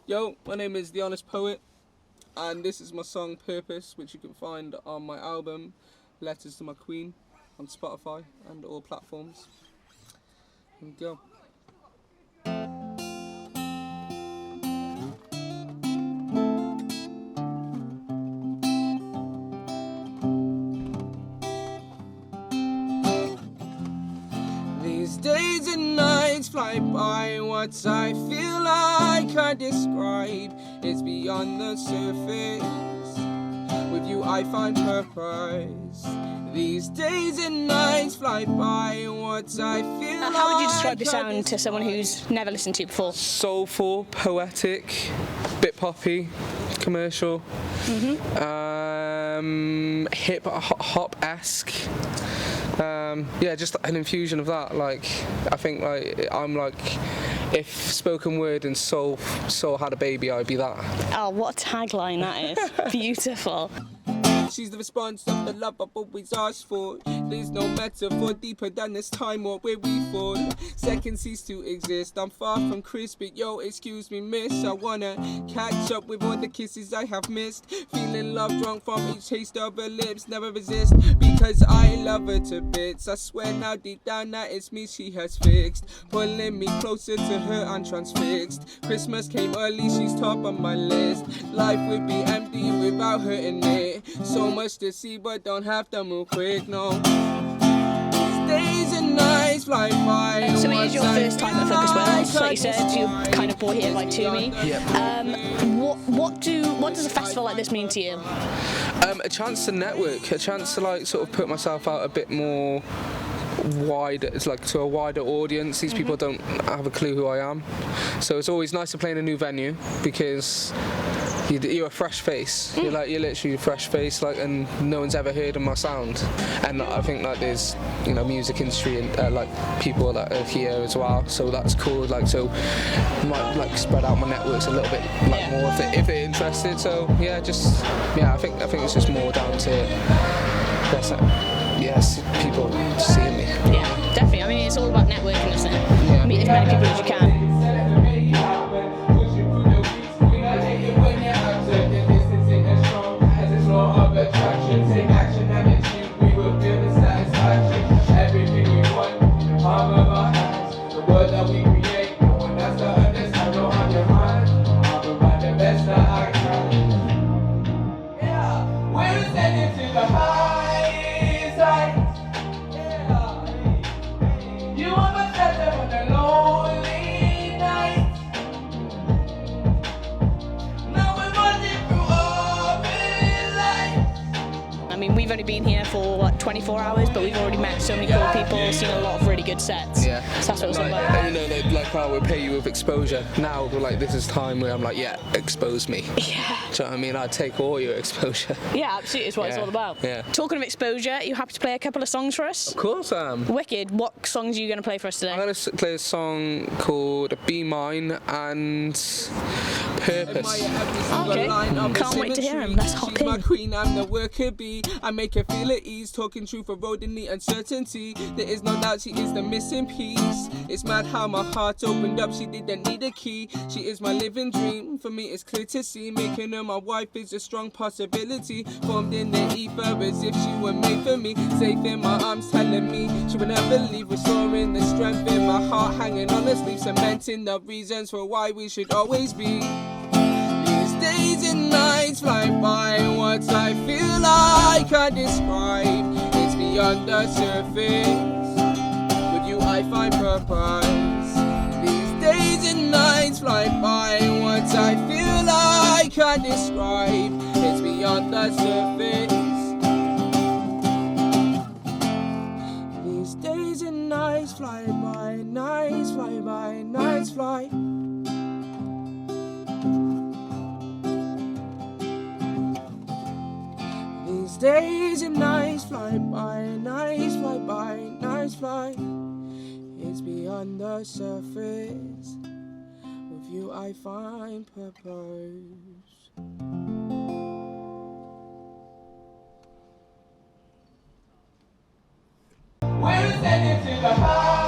Yo, my name is The Honest Poet, and this is my song Purpose, which you can find on my album Letters to My Queen on Spotify and all platforms. Here we go. These days and nights fly by, what I feel I can't describe. It's beyond the surface. With you I find purpose. These days and nights fly by, what I feel like. How would you describe your sound to someone who's never listened to you before? Soulful, poetic, bit poppy, commercial, hip hop-esque. Yeah, just an infusion of that. Like, I think I'm like, if spoken word and soul had a baby, I'd be that. Oh, what a tagline that is. Beautiful. She's the response of the love I've always asked for. There's no metaphor deeper than this time or where we fall. Seconds cease to exist. I'm far from crisp, but yo, excuse me, miss. I wanna catch up with all the kisses I have missed. Feeling love drunk from each taste of her lips. Never resist, because I love her to bits. I swear now deep down that it's me she has fixed. Pulling me closer to her, I'm transfixed. Christmas came early, she's top on my list. Life would be empty without her in it. So much to see, but don't have to move quick, no. These days and nights fly by. So it is your first time at Focus Wales, like you said, you kind of brought here by to me. What does a festival like this mean to you? A chance to network, a chance to like sort of put myself out a bit more wide. It's like to a wider audience. These people don't have a clue who I am, so it's always nice to play in a new venue because you're a fresh face. You're literally a fresh face, like, and no one's ever heard of my sound. And I think like there's music industry and like people that are here as well. So that's cool. Like, so might like spread out my networks a little bit like more if they're interested. So I think it's just more down to people seeing me. Yeah, definitely. I mean, it's all about networking, isn't it? Yeah. Meet as many people as you can. We've only been here for 24 hours, but we've already met so many cool people, seen a lot of really good sets. Yeah, so that's what it's all about. And like how we pay you with exposure. Now, like, this is time where I'm like, expose me. Yeah. Do you know what I mean? I'd take all your exposure. Yeah, absolutely. It's what it's all about. Yeah. Talking of exposure, are you happy to play a couple of songs for us? Of course I am. Wicked. What songs are you going to play for us today? I'm going to play a song called Be Mine and Purpose. Okay. Can't wait to hear him. Let's hop in. She's my queen, I'm the worker bee. I make her feel at ease, talking truth, eroding the uncertainty. There is no doubt she is the missing piece. It's mad how my heart opened up, she didn't need a key. She is my living dream, for me it's clear to see. Making her my wife is a strong possibility. Formed in the ether as if she were made for me. Safe in my arms telling me she would never leave. Restoring the strength in my heart, hanging on the sleeve. Cementing the reasons for why we should always be. Days and nights fly by, what I feel I can't describe. It's beyond the surface. With you I find purpose. These days and nights fly by, what I feel I can't describe. It's beyond the surface. These days and nights fly by, nights fly by, nights fly. Days and nights fly by, nights fly by, nights fly. It's beyond the surface. With you I find purpose. We're standing to the high.